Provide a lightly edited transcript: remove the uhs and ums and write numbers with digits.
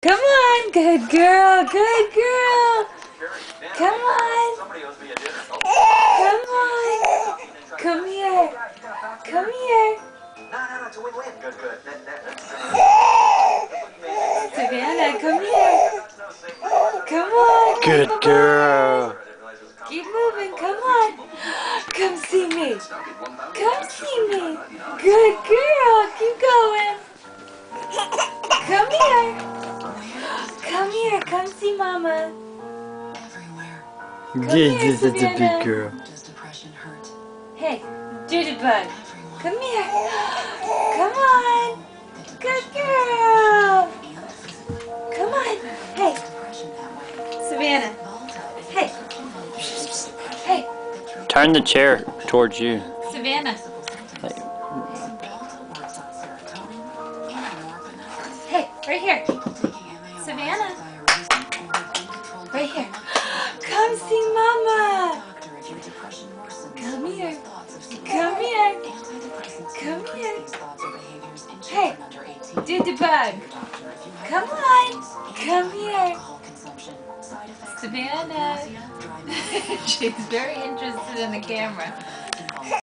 Come on, good girl, good girl. Come on. Come on. Come here. Come here. Savannah, come here. Come on. Good girl. Keep moving, come on. Come see me. Come see me. Good girl, keep going. Come here. Come here, come see Mama. This is such a big girl. Hey, Jitterbug, come here. Come on. Good girl. Come on. Hey, Savannah. Hey. Hey. Turn the chair towards you. Savannah. Hey, right here. Savannah. Right here. Come see Mama. Come here. Come here. Come here. Hey, Jitterbug. Come on. Come here. Savannah. She's very interested in the camera.